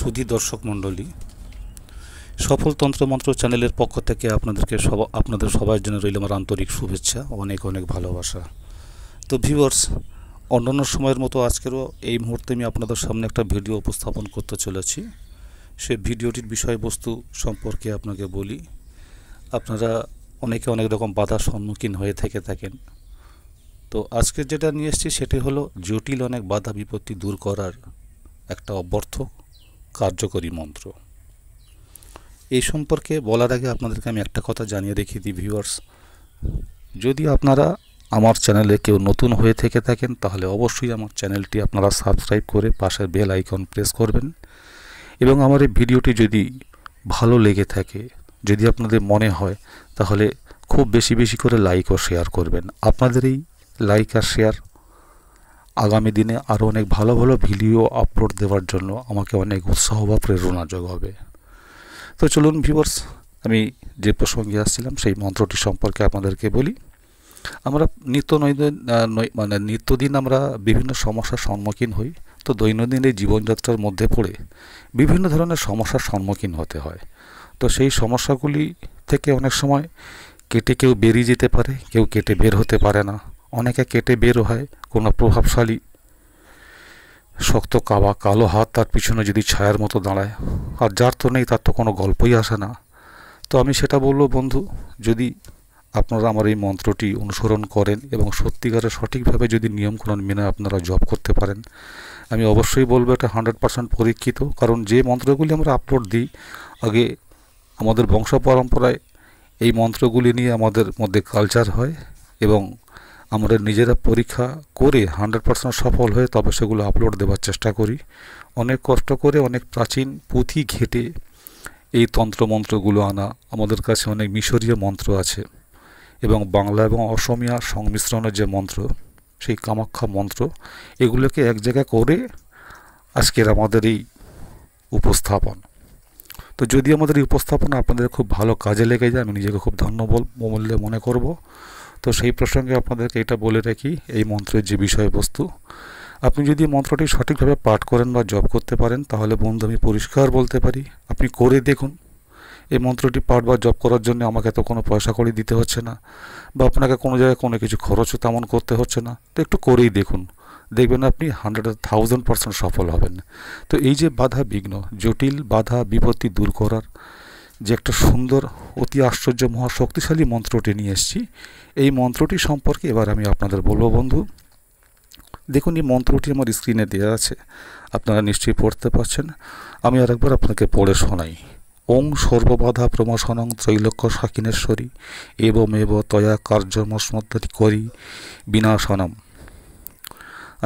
সুধী দর্শক মণ্ডলী, সফল তন্ত্রমন্ত্র চ্যানেলের পক্ষ থেকে আপনাদের সবার জন্য রইল আমার আন্তরিক শুভেচ্ছা, অনেক অনেক ভালোবাসা। তো ভিউয়ার্স, অন্যান্য সময়ের মতো আজকেরও এই মুহূর্তে আমি আপনাদের সামনে একটা ভিডিও উপস্থাপন করতে চলেছি। সেই ভিডিওটির বিষয়বস্তু সম্পর্কে আপনাকে বলি। আপনারা অনেকে অনেক রকম বাধার সম্মুখীন হয়ে থেকে থাকেন। তো আজকে যেটা নিয়ে এসেছি সেটি হলো জটিল অনেক বাধা বিপত্তি দূর করার একটা অব্যর্থ কার্যকরী মন্ত্র। এই সম্পর্কে বলার আগে আপনাদেরকে আমি একটা কথা জানিয়ে রেখে দিই ভিউয়ার্স, যদি আপনারা আমার চ্যানেলে কেউ নতুন হয়ে থেকে থাকেন তাহলে অবশ্যই আমার চ্যানেলটি আপনারা সাবস্ক্রাইব করে পাশের বেল আইকন প্রেস করবেন এবং আমার এই ভিডিওটি যদি ভালো লেগে থাকে, যদি আপনাদের মনে হয়, তাহলে খুব বেশি বেশি করে লাইক ও শেয়ার করবেন। আপনাদের এই লাইক আর শেয়ার আগামী দিনে আরও অনেক ভালো ভালো ভিডিও আপলোড দেওয়ার জন্য আমাকে অনেক উৎসাহ বা প্রেরণা যোগাবে। তো চলুন ভিউয়ার্স, আমি যে প্রসঙ্গে আসছিলাম সেই মন্ত্রটি সম্পর্কে আপনাদেরকে বলি। আমরা নিত্যদিন আমরা বিভিন্ন সমস্যার সম্মুখীন হই। তো দৈনন্দিন এই জীবনযাত্রার মধ্যে পড়ে বিভিন্ন ধরনের সমস্যার সম্মুখীন হতে হয়। তো সেই সমস্যাগুলি থেকে অনেক সময় কেটে কেউ বেরিয়ে যেতে পারে, কেউ কেটে বের হতে পারে না। অনেকে কেটে বেরও হয় কোনো প্রভাবশালী শক্ত কালো হাত তার পিছনে যদি ছায়ার মতো দাঁড়ায়, আর যার তো নেই তার তো কোনো গল্পই আসে না। তো আমি সেটা বলবো বন্ধু, যদি আপনারা আমার এই মন্ত্রটি অনুসরণ করেন এবং সত্যিকারের সঠিকভাবে যদি নিয়মকানুন মেনে আপনারা জপ করতে পারেন, আমি অবশ্যই বলবো এটা 100% পরীক্ষিত। কারণ যে মন্ত্রগুলি আমরা আপলোড দিই, আগে আমাদের বংশ পরম্পরায় এই মন্ত্রগুলি নিয়ে আমাদের মধ্যে কালচার হয় এবং আমরা নিজেরা পরীক্ষা করে 100% সফল হয়ে তবে সেগুলো আপলোড দেওয়ার চেষ্টা করি। অনেক কষ্ট করে অনেক প্রাচীন পুঁথি ঘেঁটে এই তন্ত্রমন্ত্রগুলো আনা। আমাদের কাছে অনেক মিশরীয় মন্ত্র আছে এবং বাংলা এবং অসমীয়া সংমিশ্রণের যে মন্ত্র, সেই কামাখ্যা মন্ত্র, এগুলোকে এক জায়গায় করে আজকের আমাদের এই উপস্থাপন। তো যদি আমাদের এই উপস্থাপনা আপনাদের খুব ভালো কাজে লেগে যায়, আমি নিজেকে খুব ধন্যমূল্যে মনে করব। তো সেই প্রসঙ্গে আপনাদেরকে এটা বলে রাখি, এই মন্ত্রের যে বিষয়বস্তু, আপনি যদি মন্ত্রটি সঠিকভাবে পাঠ করেন বা জপ করতে পারেন, তাহলে বন্ধু আমি পরিষ্কার বলতে পারি আপনি করে দেখুন। এই মন্ত্রটি পাঠ বা জপ করার জন্য আমাকে তো কোনো পয়সা কড়ি দিতে হচ্ছে না, বা আপনাকে কোনো জায়গায় কোনো কিছু খরচও তেমন করতে হচ্ছে না। তো একটু করেই দেখুন, দেখবেন আপনি 100,000% সফল হবেন। তো এই যে বাধা বিঘ্ন, জটিল বাধা বিপত্তি দূর করার যে একটা সুন্দর অতি আশ্চর্য মহা শক্তিশালী মন্ত্রটি নিয়ে এসেছি, এই মন্ত্রটি সম্পর্কে এবার আমি আপনাদের বলবো বন্ধু। দেখুন, এই মন্ত্রটি আমার স্ক্রিনে দেওয়া আছে, আপনারা নিশ্চয়ই পড়তে পারছেন। আমি আরেকবার আপনাকে পড়ে শোনাই। ওং সর্ববাধা প্রমোশনং ত্রৈলোক্য শাকিনেশ্বরী এবমেব তয়া কার্যমস্মত্তরি করি বিনাশনম।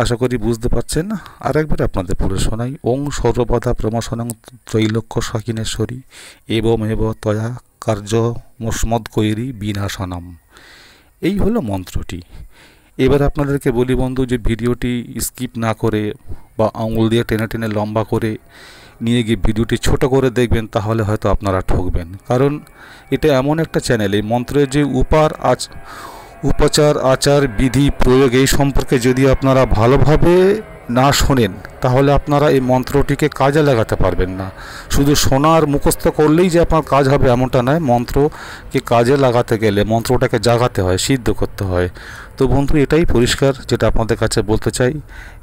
আশা করি বুঝতে পারছেন। আরেকবার আপনাদের পড়ে শোনাই। ওং সর্ববাধা প্রমোশনং ত্রৈলোক্য শাকিনেশ্বরী এবমেব তয়া কার্যমস্মৎকৈরি বিনাশনম। এই হলো মন্ত্রটি। এবার আপনাদেরকে বলি বন্ধু, যে ভিডিওটি স্কিপ না করে বা আঙুল দিয়ে টেনে টেনে লম্বা করে নিয়ে গিয়ে ভিডিওটি ছোট করে দেখবেন, তাহলে হয়তো আপনারা ঠকবেন। কারণ এটা এমন একটা চ্যানেল, এই মন্ত্রের যে উপাচার আচার বিধি প্রয়োগ এই সম্পর্কে যদি আপনারা ভালোভাবে না শোনেন, তাহলে আপনারা এই মন্ত্রটিকে কাজে লাগাতে পারবেন না। শুধু শোনার মুখস্থ করলেই যে আপনার কাজ হবে এমনটা নয়, মন্ত্রকে কাজে লাগাতে গেলে মন্ত্রটাকে জাগাতে হয়, সিদ্ধ করতে হয়। তো বন্ধু, এটাই পরিষ্কার যেটা আপনাদের কাছে বলতে চাই,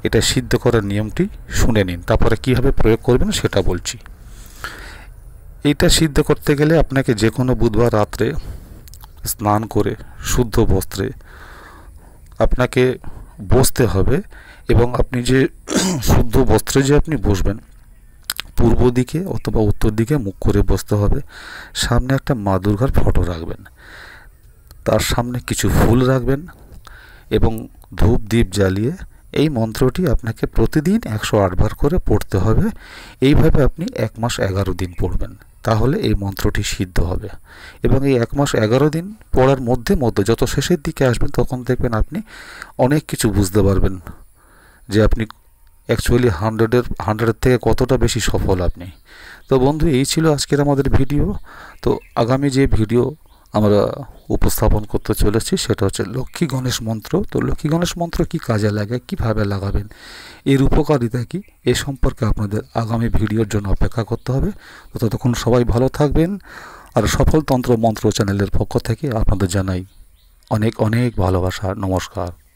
এটা সিদ্ধ করার নিয়মটি শুনে নিন, তারপরে কীভাবে প্রয়োগ করবেন সেটা বলছি। এইটা সিদ্ধ করতে গেলে আপনাকে যে কোনো বুধবার রাত্রে স্নান করে শুদ্ধ বস্ত্রে আপনাকে বসতে হবে এবং আপনি যে শুদ্ধ বস্ত্রে যে আপনি বসবেন, পূর্ব দিকে অথবা উত্তর দিকে মুখ করে বসতে হবে। সামনে একটা মা দুর্গার ফটো রাখবেন, তার সামনে কিছু ফুল রাখবেন এবং ধূপ দ্বীপ জ্বালিয়ে এই মন্ত্রটি আপনাকে প্রতিদিন 108 বার করে পড়তে হবে। এইভাবে আপনি 1 মাস 11 দিন পড়বেন, তাহলে এই মন্ত্রটি সিদ্ধ হবে। এবং এই 1 মাস 11 দিন পড়ার মধ্যে যত শেষের দিকে আসবেন, তখন দেখবেন আপনি অনেক কিছু বুঝতে পারবেন যে আপনি অ্যাকচুয়ালি 100-এর থেকে কতটা বেশি সফল আপনি। তো বন্ধু, এই ছিল আজকের আমাদের ভিডিও। তো আগামী যে ভিডিও আমরা উপস্থাপন করতে চলেছি, সেটা হচ্ছে লক্ষ্মী গণেশ মন্ত্র। তো লক্ষ্মী গণেশ মন্ত্র কি কাজে লাগে, কিভাবে লাগাবেন, এর উপকারিতা কি, এ সম্পর্কে আপনাদের আগামী ভিডিওর জন্য অপেক্ষা করতে হবে। তো ততক্ষণ সবাই ভালো থাকবেন। আর সফল তন্ত্র মন্ত্র চ্যানেলের পক্ষ থেকে আপনাদের জানাই অনেক অনেক ভালোবাসা। নমস্কার।